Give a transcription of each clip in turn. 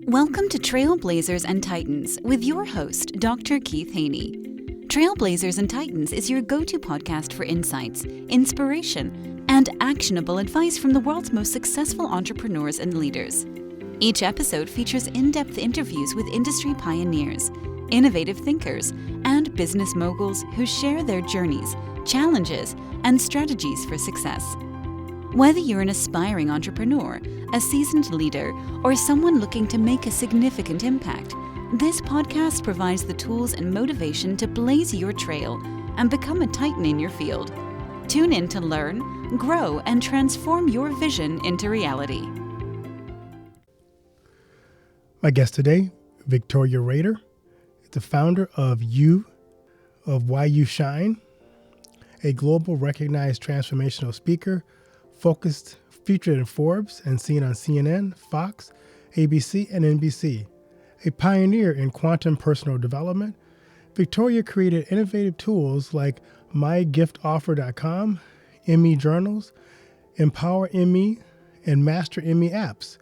Welcome to Trailblazers and Titans with your host, Dr. Keith Haney. Trailblazers and Titans is your go-to podcast for insights, inspiration, and actionable advice from the world's most successful entrepreneurs and leaders. Each episode features in-depth interviews with industry pioneers, innovative thinkers, and business moguls who share their journeys, challenges, and strategies for success. Whether you're an aspiring entrepreneur, a seasoned leader, or someone looking to make a significant impact, this podcast provides the tools and motivation to blaze your trail and become a titan in your field. Tune in to learn, grow, and transform your vision into reality. My guest today, Victoria Rader, the founder of Why You Shine, a global recognized transformational speaker, featured in Forbes and seen on CNN, Fox, ABC, and NBC. A pioneer in quantum personal development, Victoria created innovative tools like MyGiftOffer.com, ME Journals, Empower ME, and Master ME apps.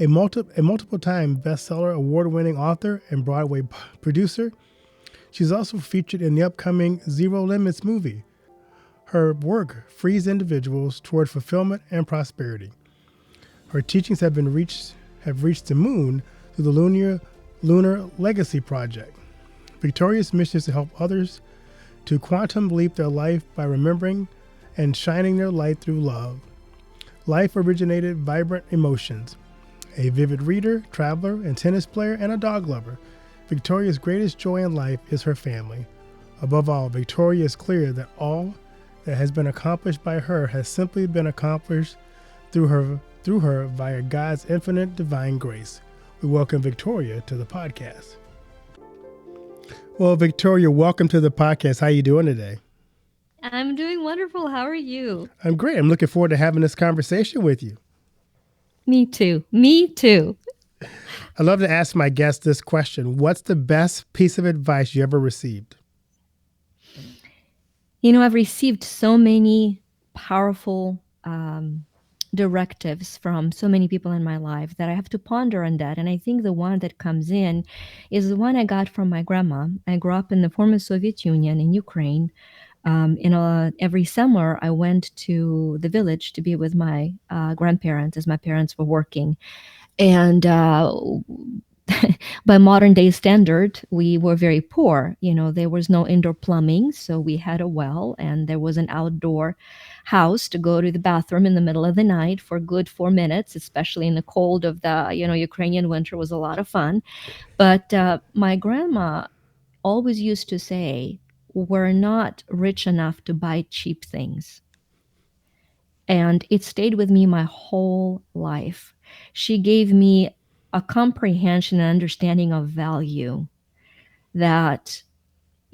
A multiple-time bestseller, award-winning author, and Broadway producer, she's also featured in the upcoming Zero Limits movie. Her work frees individuals toward fulfillment and prosperity. Her teachings have reached the moon through the Lunar Legacy Project. Victoria's mission is to help others to quantum leap their life by remembering and shining their light through love. Life-originated vibrant emotions. A vivid reader, traveler, and tennis player, and a dog lover, Victoria's greatest joy in life is her family. Above all, Victoria is clear that all that has been accomplished by her has simply been accomplished through her via God's infinite divine grace. We welcome Victoria to the podcast. Well, Victoria, welcome to the podcast. How are you doing today? I'm doing wonderful. How are you? I'm great. I'm looking forward to having this conversation with you. Me too. Me too. I love to ask my guests this question. What's the best piece of advice you ever received? You know, I've received so many powerful directives from so many people in my life that I have to ponder on that. And I think the one that comes in is the one I got from my grandma. I grew up in the former Soviet Union in Ukraine. Every summer, I went to the village to be with my grandparents as my parents were working. And by modern day standard, we were very poor. You know, there was no indoor plumbing, so we had a well, and there was an outdoor house to go to the bathroom in the middle of the night for a good 4 minutes, especially in the cold of the, Ukrainian winter was a lot of fun. But my grandma always used to say, we're not rich enough to buy cheap things. And it stayed with me my whole life. She gave me a comprehension and understanding of value that,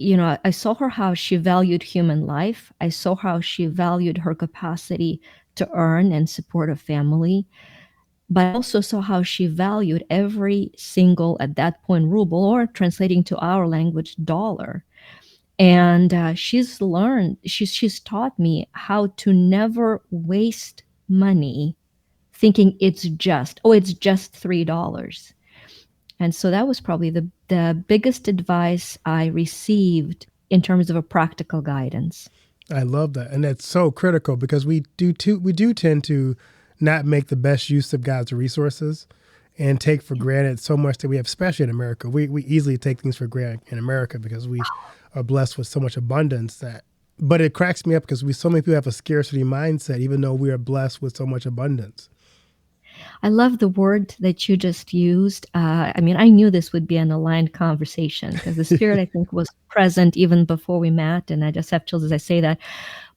I saw her how she valued human life. I saw how she valued her capacity to earn and support a family, but I also saw how she valued every single, at that point, ruble, or translating to our language, dollar. And she's taught me how to never waste money thinking it's just $3. And so that was probably the biggest advice I received in terms of a practical guidance. I love that. And that's so critical because we do tend to not make the best use of God's resources and take for granted so much that we have, especially in America. We easily take things for granted in America because we are blessed with so much abundance but it cracks me up because so many people have a scarcity mindset, even though we are blessed with so much abundance. I love the word that you just used. I knew this would be an aligned conversation because the spirit, I think, was present even before we met. And I just have chills as I say that.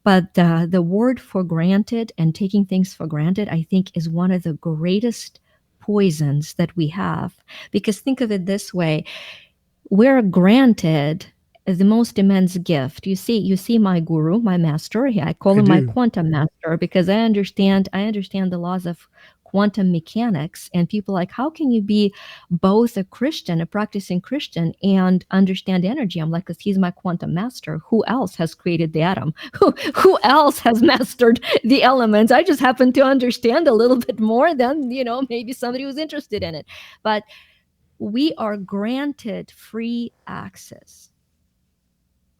But the word for granted and taking things for granted, I think, is one of the greatest poisons that we have. Because think of it this way. We're granted the most immense gift. You see my guru, my master. I call him my quantum master because I understand the laws of quantum mechanics, and people are like, how can you be both a Christian, a practicing Christian, and understand energy? I'm like, because he's my quantum master. Who else has created the atom? Who else has mastered the elements? I just happen to understand a little bit more than, maybe somebody who's interested in it. But we are granted free access.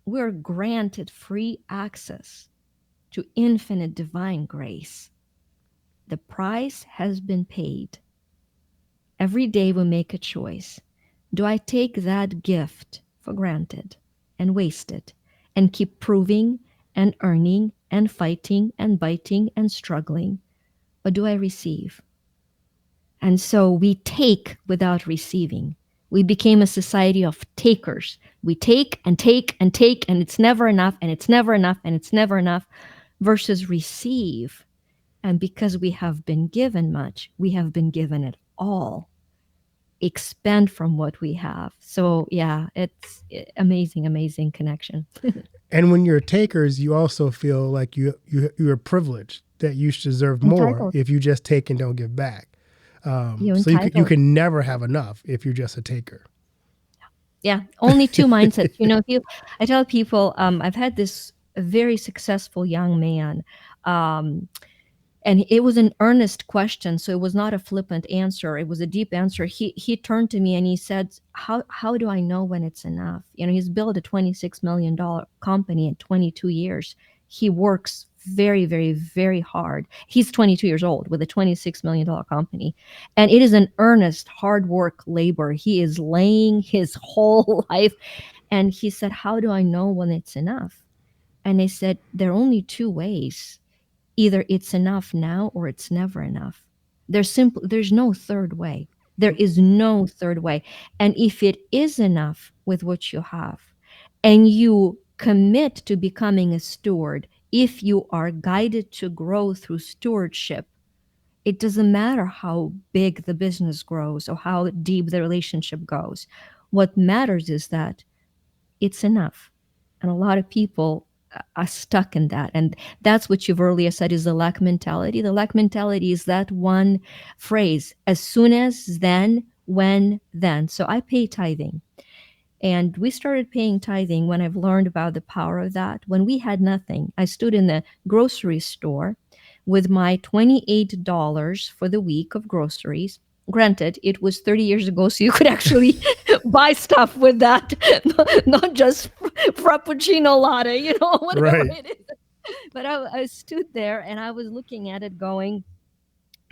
We're granted free access to infinite divine grace. The price has been paid. Every day we make a choice. Do I take that gift for granted and waste it and keep proving and earning and fighting and biting and struggling? Or do I receive? And so we take without receiving. We became a society of takers. We take and take and take, and it's never enough, and it's never enough, and it's never enough, versus receive. And because we have been given much, we have been given it all. Expand from what we have. So yeah, it's amazing connection. And when you're takers, you also feel like you're privileged, that you should deserve more Entitled. if you just take and don't give back. So you entitled. can never have enough if you're just a taker. Yeah, only two mindsets. I tell people, I've had this very successful young man, and it was an earnest question, so it was not a flippant answer. It was a deep answer. He turned to me and he said, "How do I know when it's enough?" He's built a $26 million company in 22 years. He works very, very, very hard. He's 22 years old with a $26 million company. And it is an earnest, hard work labor. He is laying his whole life. And he said, how do I know when it's enough? And I said, there are only two ways. Either it's enough now or it's never enough. There's no third way. There is no third way. And if it is enough with what you have, and you commit to becoming a steward, if you are guided to grow through stewardship, it doesn't matter how big the business grows or how deep the relationship goes. What matters is that it's enough. And a lot of people are stuck in that. And that's what you've earlier said is the lack mentality. The lack mentality is that one phrase, as soon as, then, when, then. So I pay tithing. And we started paying tithing when I've learned about the power of that. When we had nothing, I stood in the grocery store with my $28 for the week of groceries. Granted, it was 30 years ago, so you could actually buy stuff with that, not just Frappuccino latte, whatever Right. it is. But I stood there and I was looking at it going,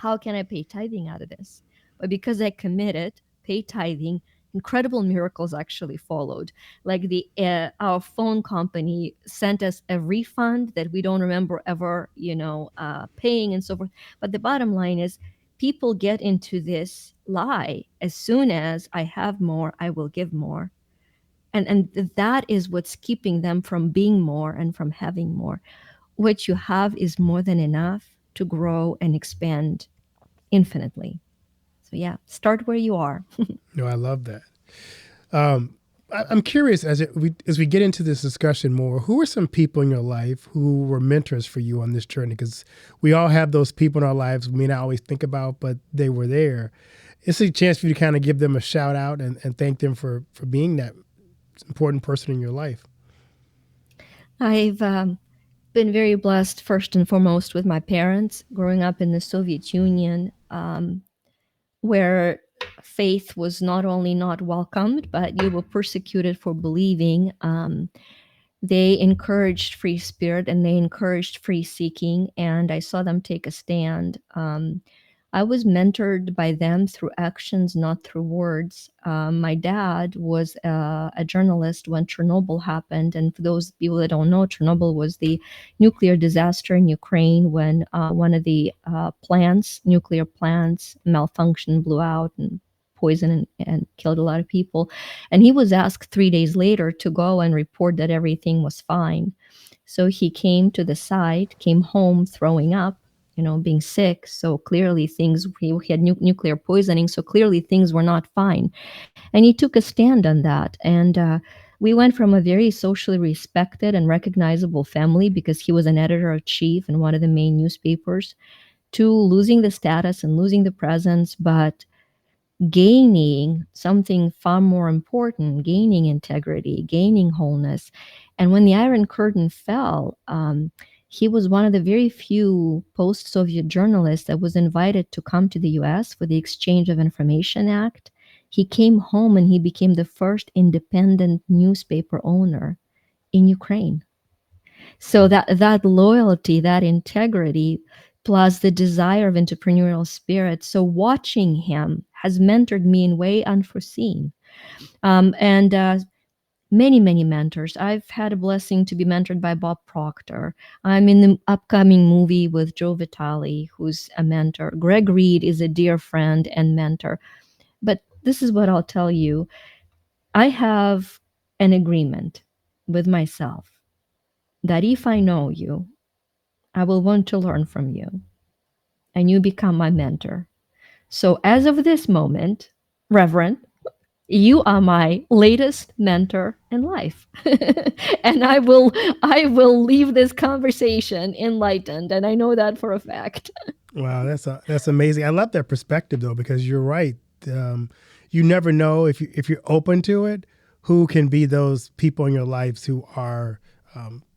how can I pay tithing out of this? But because I committed, pay tithing, incredible miracles actually followed. Like our phone company sent us a refund that we don't remember ever, paying and so forth. But the bottom line is people get into this lie. As soon as I have more, I will give more. And that is what's keeping them from being more and from having more. What you have is more than enough to grow and expand infinitely. So yeah, start where you are. No, I love that. I'm curious as we get into this discussion more, who are some people in your life who were mentors for you on this journey? Because we all have those people in our lives we may not always think about, but they were there. It's a chance for you to kind of give them a shout out and thank them for being that important person in your life. I've been very blessed, first and foremost, with my parents growing up in the Soviet Union, where faith was not only not welcomed, but you were persecuted for believing. They encouraged free spirit and they encouraged free seeking, and I saw them take a stand. I was mentored by them through actions, not through words. My dad was a journalist when Chernobyl happened. And for those people that don't know, Chernobyl was the nuclear disaster in Ukraine when one of the nuclear plants malfunctioned, blew out, and poisoned and killed a lot of people. And he was asked 3 days later to go and report that everything was fine. So he came to the site, came home throwing up, being sick. So clearly he had nuclear poisoning. So clearly things were not fine. And he took a stand on that. And we went from a very socially respected and recognizable family because he was an editor-in-chief in one of the main newspapers to losing the status and losing the presence, but gaining something far more important, gaining integrity, gaining wholeness. And when the Iron Curtain fell, he was one of the very few post Soviet journalists that was invited to come to the US for the Exchange of Information Act. He came home and he became the first independent newspaper owner in Ukraine. So that loyalty, that integrity, plus the desire of entrepreneurial spirit. So watching him has mentored me in way unforeseen. And many mentors. I've had a blessing to be mentored by Bob Proctor. I'm in the upcoming movie with Joe Vitale, who's a mentor. Greg Reed is a dear friend and mentor. But this is what I'll tell you. I have an agreement with myself that if I know you, I will want to learn from you, and you become my mentor. So, as of this moment, Reverend, you are my latest mentor in life. And I will leave this conversation enlightened, and I know that for a fact. Wow, that's amazing. I love that perspective though, because you're right. You never know if you're open to it, who can be those people in your lives who are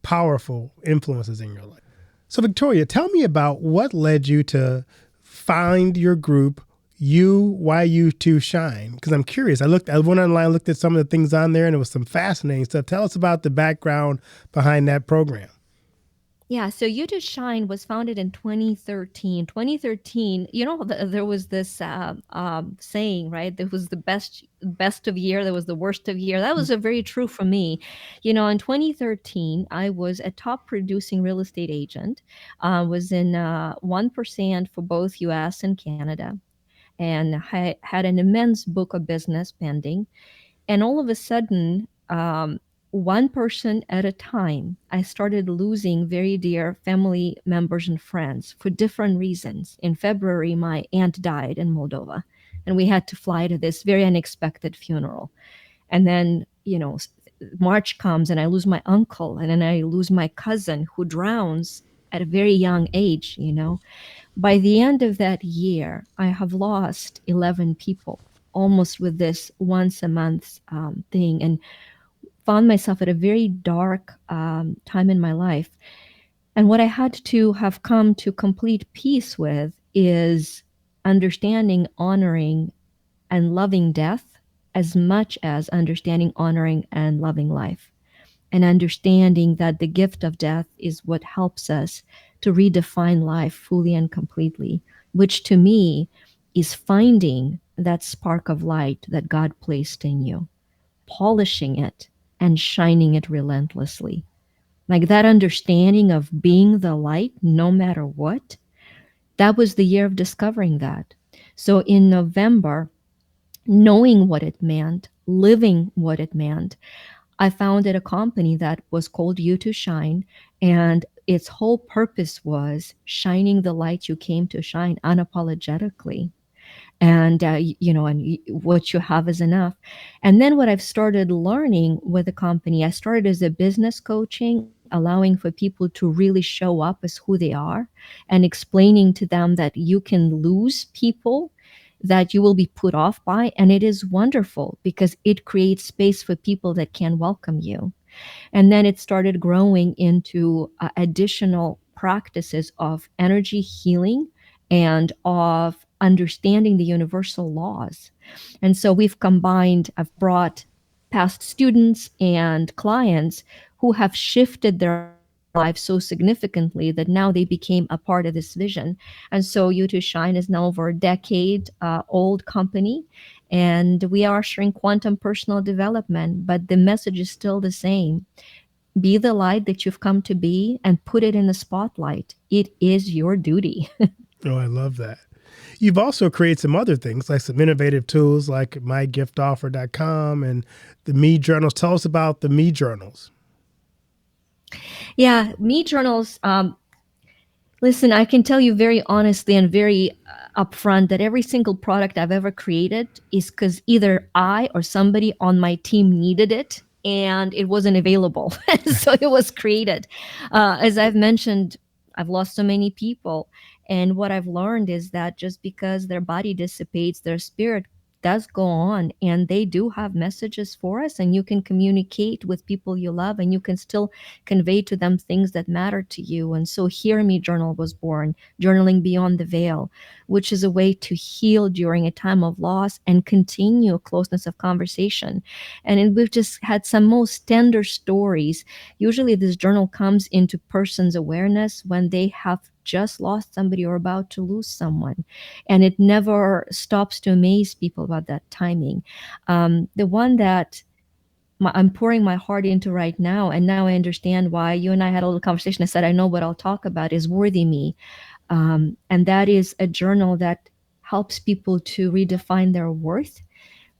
powerful influences in your life. So Victoria, tell me about what led you to find your group, Why You Two Shine. Because I'm curious. I went online, looked at some of the things on there, and it was some fascinating stuff. Tell us about the background behind that program. Yeah, so You to Shine was founded in 2013. 2013, there was this saying, right? There was the best of year, there was the worst of year. That was very true for me. In 2013, I was a top producing real estate agent, was in 1% for both US and Canada, and I had an immense book of business pending. And all of a sudden, one person at a time, I started losing very dear family members and friends for different reasons. In February, my aunt died in Moldova, and we had to fly to this very unexpected funeral. And then, March comes and I lose my uncle, and then I lose my cousin who drowns at a very young age. By the end of that year, I have lost 11 people, almost with this once a month thing, and found myself at a very dark time in my life. And what I had to have come to complete peace with is understanding, honoring, and loving death as much as understanding, honoring, and loving life. And understanding that the gift of death is what helps us to redefine life fully and completely, which to me is finding that spark of light that God placed in you, polishing it and shining it relentlessly. Like that understanding of being the light no matter what, that was the year of discovering that. So in November, knowing what it meant, living what it meant, I founded a company that was called You to Shine, and its whole purpose was shining the light you came to shine unapologetically. And and what you have is enough. And then what I've started learning with the company, I started as a business coaching, allowing for people to really show up as who they are, and explaining to them that you can lose people that you will be put off by, and it is wonderful because it creates space for people that can welcome you. And then it started growing into additional practices of energy healing and of understanding the universal laws. And so I've brought past students and clients who have shifted their lives so significantly that now they became a part of this vision. And so You to Shine is now over a decade old company, and we are sharing quantum personal development, but the message is still the same. Be the light that you've come to be and put it in the spotlight. It is your duty. Oh, I love that. You've also created some other things, like some innovative tools like mygiftoffer.com and the Me Journals. Tell us about the Me Journals. Yeah, Me Journals. Listen, I can tell you very honestly and very upfront that every single product I've ever created is because either I or somebody on my team needed it and it wasn't available. So it was created. As I've mentioned, I've lost so many people. And what I've learned is that just because their body dissipates, their spirit does go on, and they do have messages for us, and you can communicate with people you love, and you can still convey to them things that matter to you. And so Hear Me Journal was born, journaling beyond the veil, which is a way to heal during a time of loss and continue closeness of conversation. We've just had some most tender stories. Usually this journal comes into person's awareness when they have just lost somebody or about to lose someone, and it never stops to amaze people about that timing. The one that I'm pouring my heart into right now, and now I understand why you and I had a little conversation. I said I know what I'll talk about is Worthy Me, and that is a journal that helps people to redefine their worth,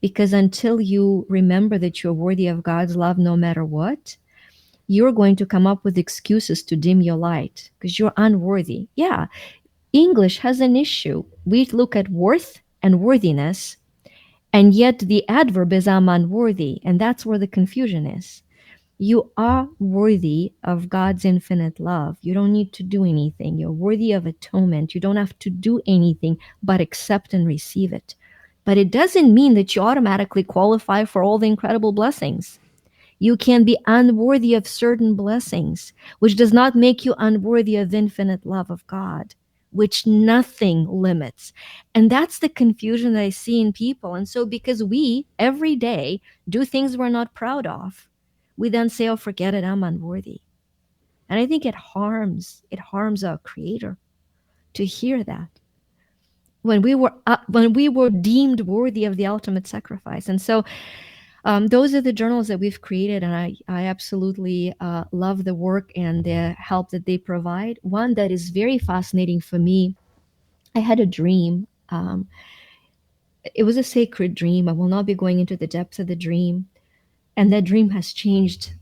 because until you remember that you're worthy of God's love no matter what, you're going to come up with excuses to dim your light because you're unworthy. Yeah, English has an issue. We look at worth and worthiness, and yet the adverb is I'm unworthy, and that's where the confusion is. You are worthy of God's infinite love. You don't need to do anything. You're worthy of atonement. You don't have to do anything but accept and receive it. But it doesn't mean that you automatically qualify for all the incredible blessings. You can be unworthy of certain blessings, which does not make you unworthy of infinite love of God, which nothing limits. And that's the confusion that I see in people. And so, because we every day do things we're not proud of, we then say, oh, forget it, I'm unworthy. And I think it harms our Creator to hear that when we were deemed worthy of the ultimate sacrifice. And so those are the journals that we've created, and I absolutely love the work and the help that they provide. One that is very fascinating for me, I had a dream. It was a sacred dream. I will not be going into the depths of the dream. And that dream has changed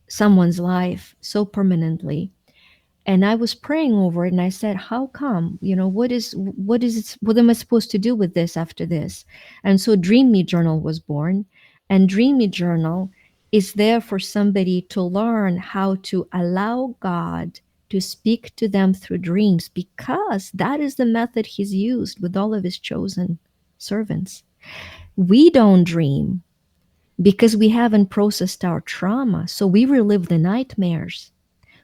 someone's life so permanently. And I was praying over it, and I said, how come? What am I supposed to do with this after this? And so Dream Me Journal was born. And Dream Me Journal is there for somebody to learn how to allow God to speak to them through dreams, because that is the method he's used with all of his chosen servants. We don't dream because we haven't processed our trauma, so we relive the nightmares.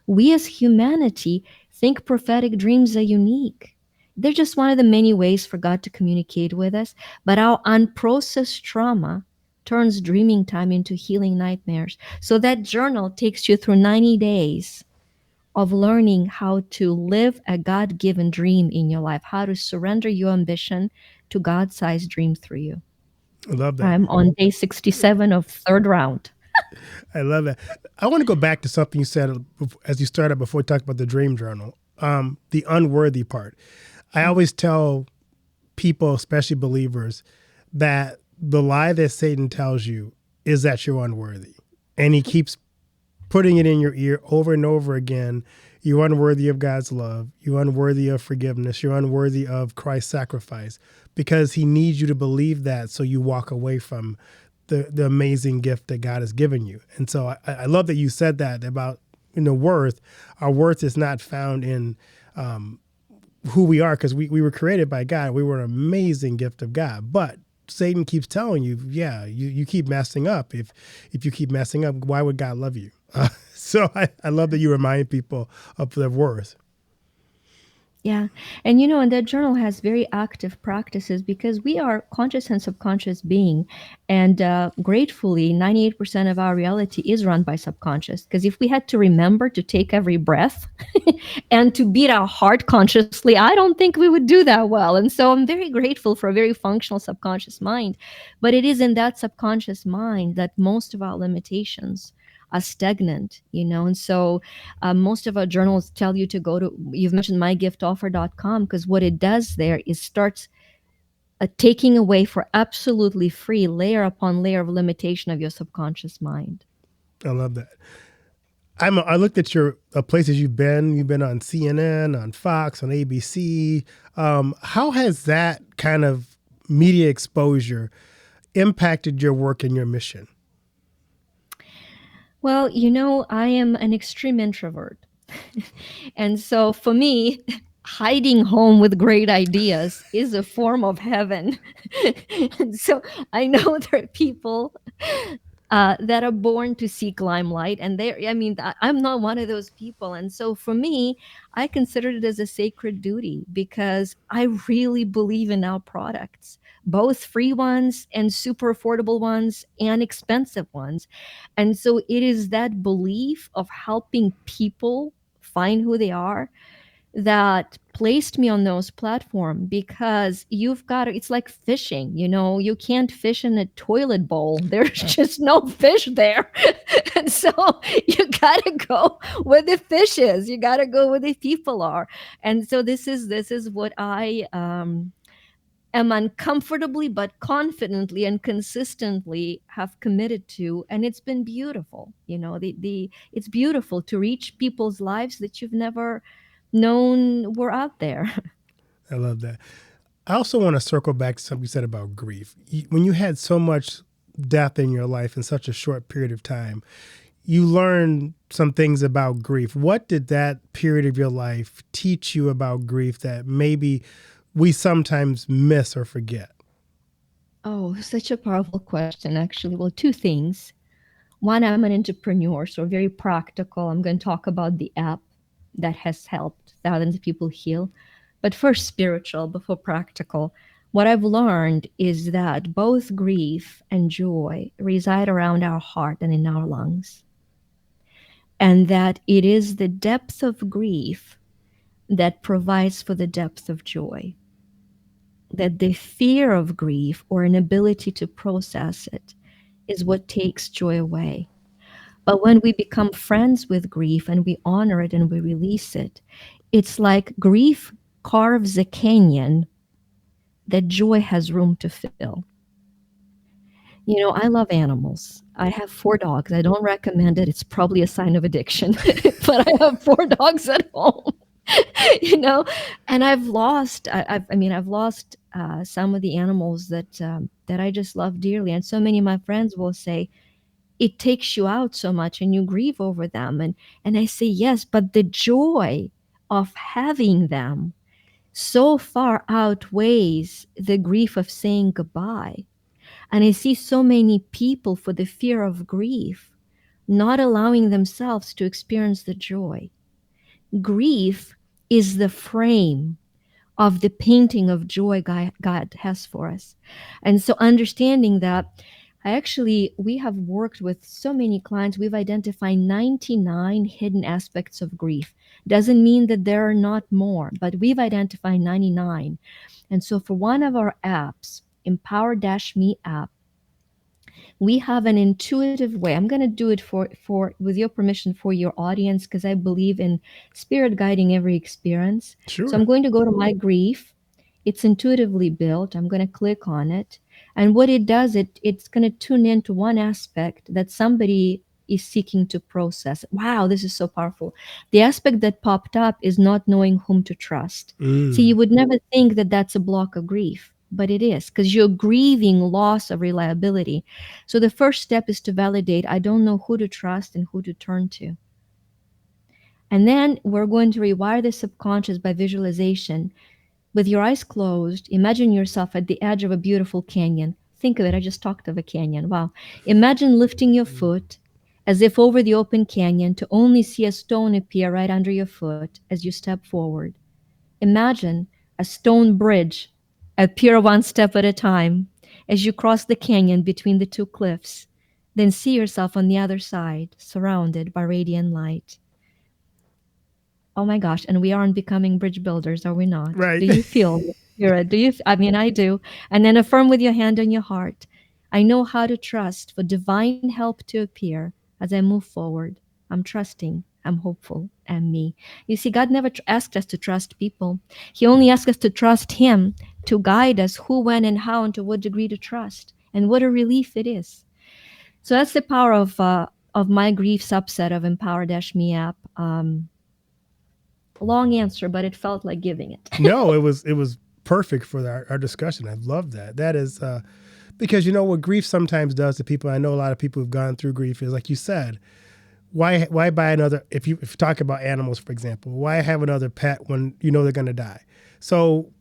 We as humanity think prophetic dreams are unique. They're just one of the many ways for God to communicate with us, but our unprocessed trauma turns dreaming time into healing nightmares. So that journal takes you through 90 days of learning how to live a God given dream in your life, how to surrender your ambition to God sized dream through you. I love that. I'm on day 67 of third round. I love that. I want to go back to something you said as you started before we talked about the dream journal, the unworthy part. I always tell people, especially believers, that the lie that Satan tells you is that you're unworthy. And he keeps putting it in your ear over and over again. You're unworthy of God's love. You're unworthy of forgiveness. You're unworthy of Christ's sacrifice, because he needs you to believe that so you walk away from the amazing gift that God has given you. And so I love that you said that about worth. Our worth is not found in who we are, because we were created by God. We were an amazing gift of God. But Satan keeps telling you, you keep messing up. If you keep messing up, why would God love you? So I love that you remind people of their worth. Yeah. And that journal has very active practices, because we are conscious and subconscious being. And gratefully, 98% of our reality is run by subconscious. Because if we had to remember to take every breath and to beat our heart consciously, I don't think we would do that well. And so I'm very grateful for a very functional subconscious mind. But it is in that subconscious mind that most of our limitations are stagnant, and so most of our journals tell you to go to, you've mentioned mygiftoffer.com, because what it does there is starts taking away for absolutely free layer upon layer of limitation of your subconscious mind. I love that. I looked at your places you've been. You've been on CNN, on Fox, on ABC. How has that kind of media exposure impacted your work and your mission? Well, I am an extreme introvert. And so for me, hiding home with great ideas is a form of heaven. And so I know there are people that are born to seek limelight, and I'm not one of those people. And so for me, I consider it as a sacred duty because I really believe in our products, both free ones and super affordable ones and expensive ones. And so it is that belief of helping people find who they are that placed me on those platforms, because you've got to, it's like fishing, you can't fish in a toilet bowl. There's just no fish there. And so you got to go where the fish is. You got to go where the people are. And so this is what I am uncomfortably but confidently and consistently have committed to, and it's been beautiful. The it's beautiful to reach people's lives that you've never known were out there. I love that. I also want to circle back to something you said about grief. When you had so much death in your life in such a short period of time, you learned some things about grief. What did that period of your life teach you about grief that maybe we sometimes miss or forget? Oh, such a powerful question, actually. Well, two things. One, I'm an entrepreneur, so very practical. I'm going to talk about the app that has helped thousands of people heal. But first, spiritual before practical. What I've learned is that both grief and joy reside around our heart and in our lungs. And that it is the depth of grief that provides for the depth of joy. That the fear of grief or inability to process it is what takes joy away. But when we become friends with grief and we honor it and we release it, it's like grief carves a canyon that joy has room to fill. I love animals. I have 4 dogs. I don't recommend it. It's probably a sign of addiction, but I have 4 dogs at home. you know, and I've lost. I've lost some of the animals that I just love dearly, and so many of my friends will say, it takes you out so much and you grieve over them. And I say, yes, but the joy of having them so far outweighs the grief of saying goodbye. And I see so many people, for the fear of grief, not allowing themselves to experience the joy. Grief is the frame of the painting of joy God has for us. And so understanding that, we have worked with so many clients. We've identified 99 hidden aspects of grief. Doesn't mean that there are not more, but we've identified 99. And so for one of our apps, Empower-Me app, we have an intuitive way. I'm going to do it for with your permission for your audience, because I believe in spirit guiding every experience. Sure. So I'm going to go to my grief. It's intuitively built. I'm going to click on it. And what it does, it's going to tune into one aspect that somebody is seeking to process. Wow, this is so powerful. The aspect that popped up is not knowing whom to trust. See, you would never think that that's a block of grief, but it is, because you're grieving loss of reliability. So the first step is to validate, I don't know who to trust and who to turn to. And then we're going to rewire the subconscious by visualization. With your eyes closed, imagine yourself at the edge of a beautiful canyon. Think of it, I just talked of a canyon. Wow. Imagine lifting your foot as if over the open canyon to only see a stone appear right under your foot as you step forward. Imagine a stone bridge appear one step at a time as you cross the canyon between the two cliffs. Then see yourself on the other side, surrounded by radiant light. Oh my gosh, and we aren't becoming bridge builders, are we not? Right. Do you feel the spirit? I do. And then affirm with your hand on your heart, I know how to trust for divine help to appear as I move forward. I'm trusting, I'm hopeful, and me. You see, God never asked us to trust people. He only asked us to trust Him to guide us who, when, and how, and to what degree to trust. And what a relief it is. So that's the power of my grief subset of Empower-Me app. Long answer, but it felt like giving it. No, it was perfect for our discussion. I love that. That is because what grief sometimes does to people. I know a lot of people who've gone through grief is, like you said, why buy another, if you talk about animals, for example, why have another pet when you know they're going to die? So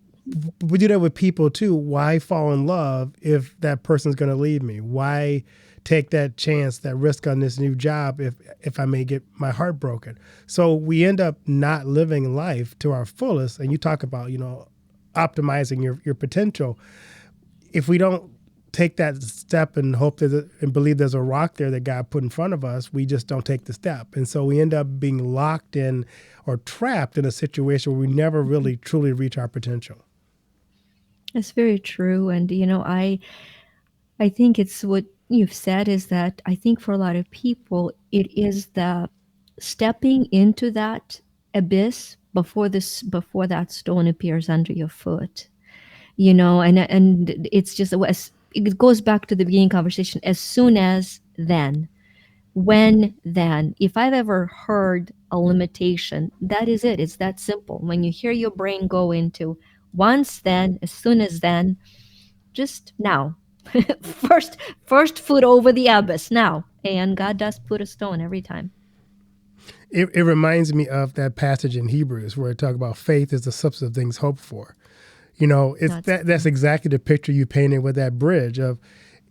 we do that with people too. Why fall in love if that person's going to leave me? Why take that chance, that risk on this new job if I may get my heart broken? So we end up not living life to our fullest. And you talk about, optimizing your potential. If we don't take that step and hope and believe there's a rock there that God put in front of us, we just don't take the step. And so we end up being locked in or trapped in a situation where we never really truly reach our potential. That's very true. And, I think it's what you've said is that I think for a lot of people, it is the stepping into that abyss before that stone appears under your foot, and it's just it goes back to the beginning conversation. As soon as then, when then, if I've ever heard a limitation, that is it. It's that simple. When you hear your brain go into once then, as soon as then, just now. first first foot over the abyss now, and God does put a stone every time. It reminds me of that passage in Hebrews where it talks about faith is the substance of things hoped for. That's exactly the picture you painted with that bridge of,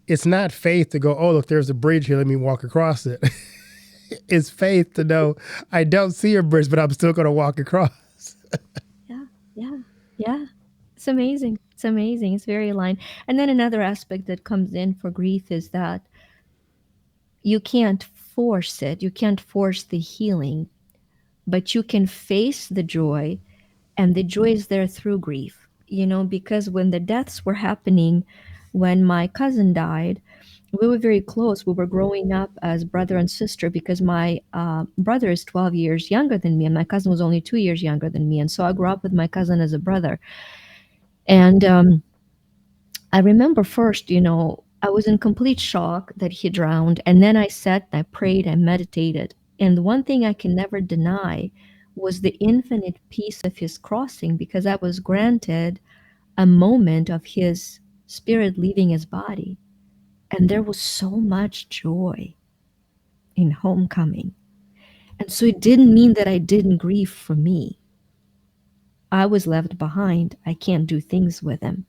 it's not faith to go, oh, look, there's a bridge here, let me walk across it. It's faith to know I don't see a bridge, but I'm still going to walk across. Yeah. It's amazing. It's amazing. It's very aligned. And then another aspect that comes in for grief is that you can't force it. You can't force the healing, but you can face the joy, and the joy is there through grief. Because when the deaths were happening, when my cousin died, we were very close. We were growing up as brother and sister because my brother is 12 years younger than me, and my cousin was only 2 years younger than me. And so I grew up with my cousin as a brother. And I remember first, I was in complete shock that he drowned. And then I sat, I prayed, I meditated. And the one thing I can never deny was the infinite peace of his crossing, because I was granted a moment of his spirit leaving his body. And there was so much joy in homecoming. And so it didn't mean that I didn't grieve for me. I was left behind. I can't do things with him.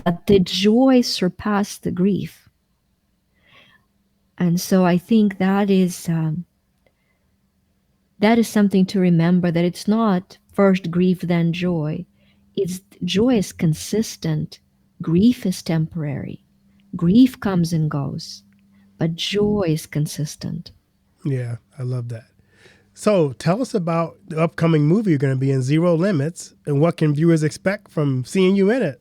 But the joy surpassed the grief. And so I think that is something to remember, that it's not first grief, then joy. It's joy is consistent. Grief is temporary. Grief comes and goes, but joy is consistent. Yeah, I love that. So tell us about the upcoming movie you're going to be in, Zero Limits, and what can viewers expect from seeing you in it?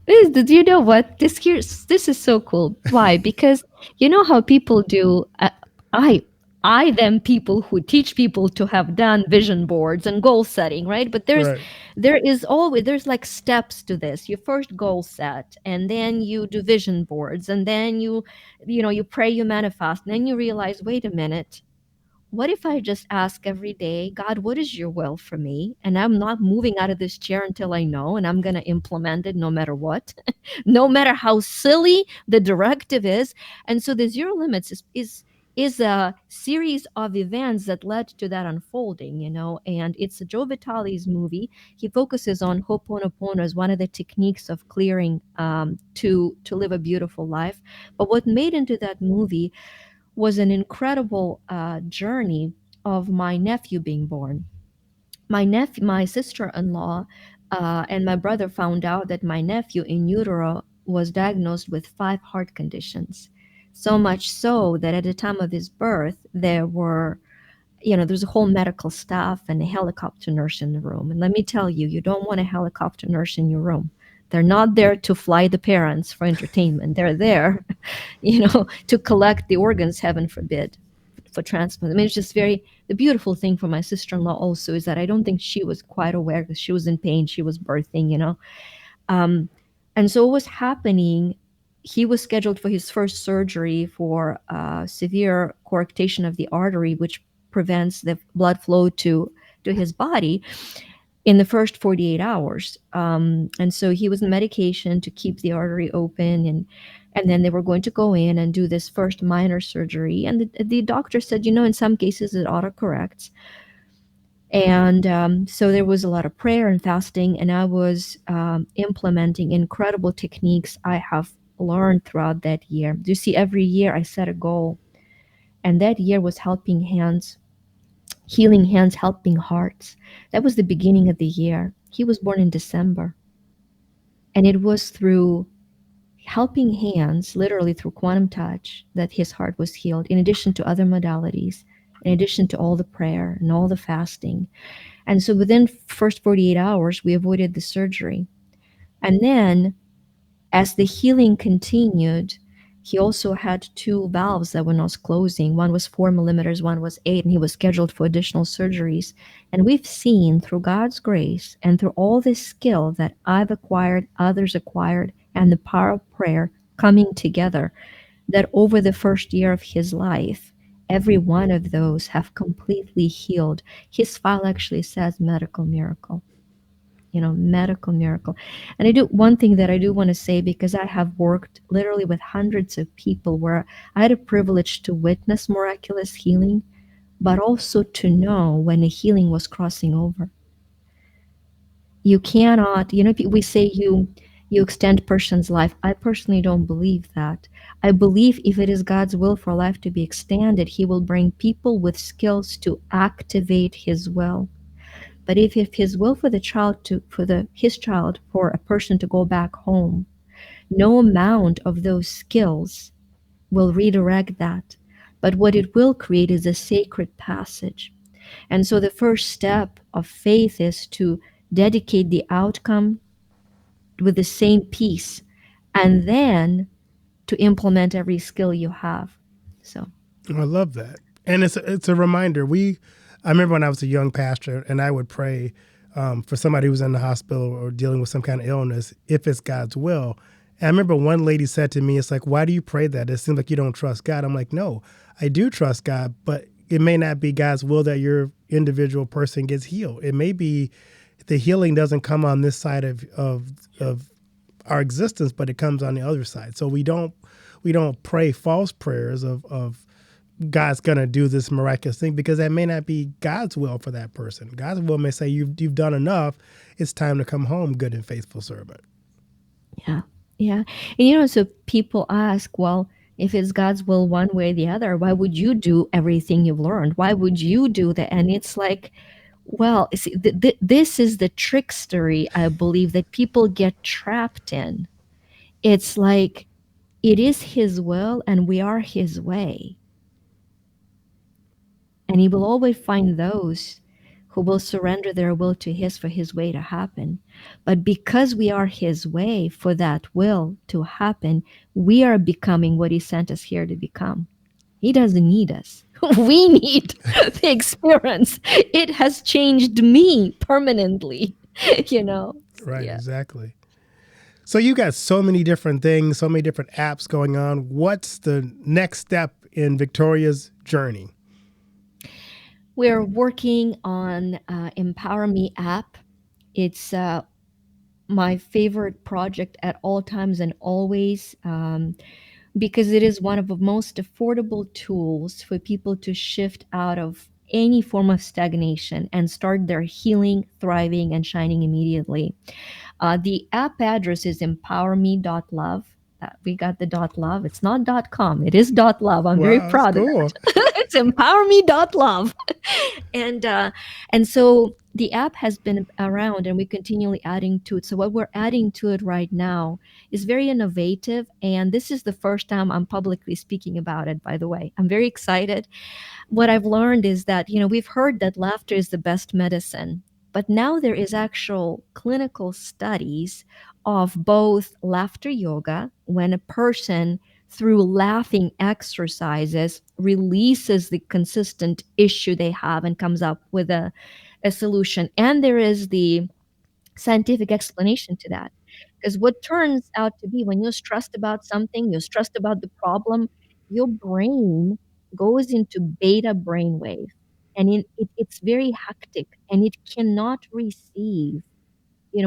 Did you know what? This is so cool. Why? Because you know how people do. I I them people who teach people to have done vision boards and goal setting, right? But Right. there's like steps to this. You first goal set, and then you do vision boards, and then you pray, you manifest, and then you realize, wait a minute, what if I just ask every day, God, what is your will for me? And I'm not moving out of this chair until I know, and I'm going to implement it no matter what, no matter how silly the directive is. And so the Zero Limits is a series of events that led to that unfolding, and it's Joe Vitale's movie. He focuses on Ho'oponopono as one of the techniques of clearing, to live a beautiful life. But what made into that movie was an incredible journey of my nephew being born. My sister-in-law, and my brother found out that my nephew in utero was diagnosed with 5 heart conditions. So much so that at the time of his birth, there's a whole medical staff and a helicopter nurse in the room. And let me tell you, you don't want a helicopter nurse in your room. They're not there to fly the parents for entertainment. They're there, to collect the organs, heaven forbid, for transplant. I mean, it's just the beautiful thing for my sister-in-law also is that I don't think she was quite aware, because she was in pain. She was birthing. Um, and so what was happening, he was scheduled for his first surgery for severe coarctation of the artery, which prevents the blood flow to his body. in the first 48 hours. And so he was on medication to keep the artery open, and then they were going to go in and do this first minor surgery. And the doctor said, in some cases it autocorrects. And so there was a lot of prayer and fasting, and I was implementing incredible techniques I have learned throughout that year. You see, every year I set a goal, and that year was helping hands, healing hands, helping hearts. That was the beginning of the year. He was born in December, and it was through helping hands, literally through quantum touch, that his heart was healed, in addition to other modalities, in addition to all the prayer and all the fasting. And so within first 48 hours, we avoided the surgery. And then as the healing continued, he also had two valves that were not closing. One was 4 millimeters, one was 8, and he was scheduled for additional surgeries. And we've seen through God's grace and through all this skill that I've acquired, others acquired, and the power of prayer coming together, that over the first year of his life, every one of those have completely healed. His file actually says medical miracle, medical miracle. And I do one thing that I do want to say, because I have worked literally with hundreds of people where I had a privilege to witness miraculous healing, but also to know when a healing was crossing over. You cannot, we say you extend person's life. I personally don't believe that. I believe if it is God's will for life to be extended, he will bring people with skills to activate his will. But if his will for the child to for the his child for a person to go back home, no amount of those skills will redirect that. But what it will create is a sacred passage. And so the first step of faith is to dedicate the outcome with the same peace, and then to implement every skill you have. So I love that, and it's a reminder. I remember when I was a young pastor, and I would pray for somebody who was in the hospital or dealing with some kind of illness, if it's God's will. And I remember one lady said to me, "It's like, why do you pray that? It seems like you don't trust God." I'm like, "No, I do trust God, but it may not be God's will that your individual person gets healed. It may be the healing doesn't come on this side of our existence, but it comes on the other side. So we don't pray false prayers of God's gonna do this miraculous thing, because that may not be God's will for that person. God's will may say you've done enough. It's time to come home, good and faithful servant. yeah, yeah. And so people ask, well, if it's God's will one way or the other, why would you do everything you've learned? Why would you do that? And it's like, well, see, this is the trickstery, I believe, that people get trapped in. It's like, it is his will and we are his way. And he will always find those who will surrender their will to his for his way to happen. But because we are his way for that will to happen, we are becoming what he sent us here to become. He doesn't need us. We need the experience. It has changed me permanently, Right, Yeah. exactly. So you got so many different things, so many different apps going on. What's the next step in Victoria's journey? We're working on Empower Me app. It's my favorite project at all times and always, because it is one of the most affordable tools for people to shift out of any form of stagnation and start their healing, thriving, and shining immediately. The app address is empowerme.love. We got the .love. It's not .com. It is .love. I'm very Wow, that's proud of cool. that. It's empowerme.love. and and so the app has been around, and we're continually adding to it. So what we're adding to it right now is very innovative, and this is the first time I'm publicly speaking about it, by the way. I'm very excited. What I've learned is that, we've heard that laughter is the best medicine, but now there is actual clinical studies of both laughter yoga, when a person through laughing exercises releases the consistent issue they have and comes up with a solution. And there is the scientific explanation to that. Because what turns out to be, when you're stressed about something, you're stressed about the problem, your brain goes into beta brainwave. and it's very hectic, and it cannot receive.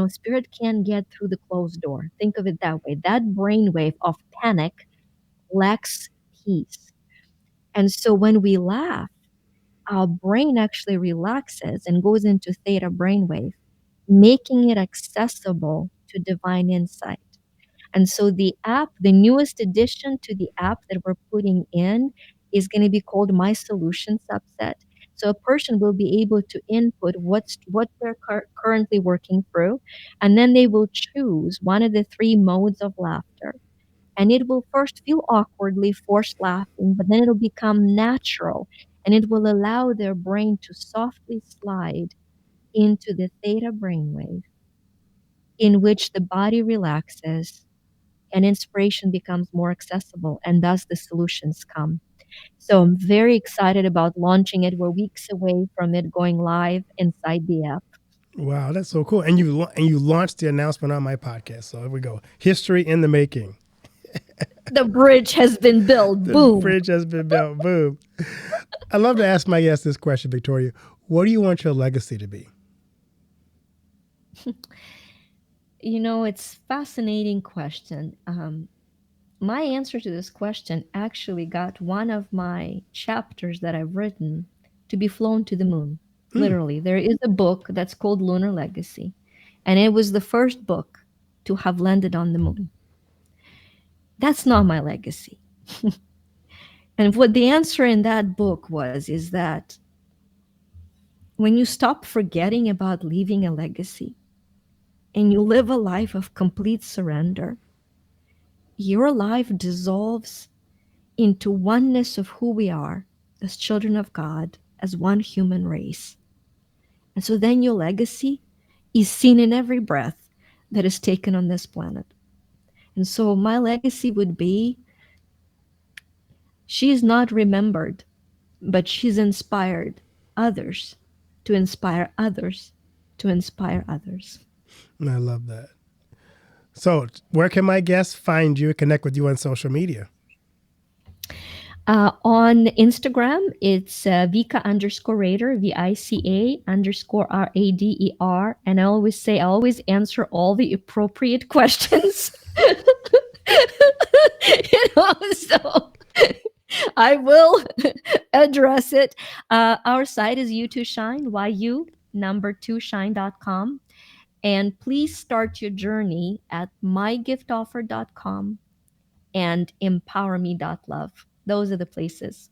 Spirit can't get through the closed door. Think of it that way. That brainwave of panic lacks peace. And so when we laugh, our brain actually relaxes and goes into theta brainwave, making it accessible to divine insight. And so the app, the newest addition to the app that we're putting in is going to be called My Solution Subset. So a person will be able to input what they're currently working through, and then they will choose one of the three modes of laughter. And it will first feel awkwardly forced laughing, but then it'll become natural, and it will allow their brain to softly slide into the theta brainwave, in which the body relaxes and inspiration becomes more accessible, and thus the solutions come. So I'm very excited about launching it. We're weeks away from it going live inside the app. Wow, that's so cool. And you launched the announcement on my podcast. So here we go. History in the making. The bridge has been built. The Boom. bridge has been built. Boom. I love to ask my guests this question, Victoria. What do you want your legacy to be? It's a fascinating question. My answer to this question actually got one of my chapters that I've written to be flown to the moon. Literally, there is a book that's called Lunar Legacy, and it was the first book to have landed on the moon. That's not my legacy. And what the answer in that book is that when you stop forgetting about leaving a legacy and you live a life of complete surrender, your life dissolves into oneness of who we are as children of God, as one human race. And so then your legacy is seen in every breath that is taken on this planet. And so my legacy would be, she is not remembered, but she's inspired others to inspire others to inspire others. I love that. So where can my guests find you, connect with you on social media? On Instagram, it's Vika_Rader, VICA_RADER. And I always answer all the appropriate questions. So I will address it. Our site is U2Shine, YU2shine.com. And please start your journey at mygiftoffer.com and empowerme.love. Those are the places.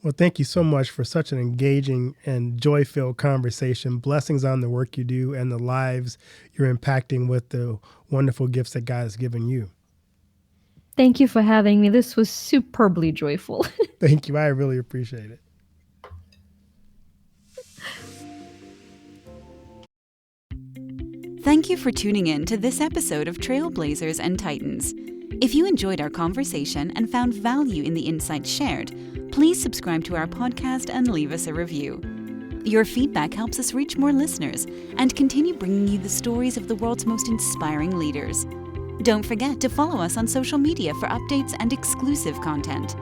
Well, thank you so much for such an engaging and joy-filled conversation. Blessings on the work you do and the lives you're impacting with the wonderful gifts that God has given you. Thank you for having me. This was superbly joyful. Thank you. I really appreciate it. Thank you for tuning in to this episode of Trailblazers and Titans. If you enjoyed our conversation and found value in the insights shared, please subscribe to our podcast and leave us a review. Your feedback helps us reach more listeners and continue bringing you the stories of the world's most inspiring leaders. Don't forget to follow us on social media for updates and exclusive content.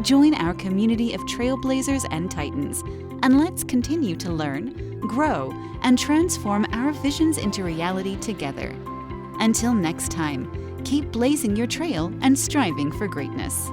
Join our community of Trailblazers and Titans, and let's continue to learn, grow, and transform our visions into reality together. Until next time, keep blazing your trail and striving for greatness.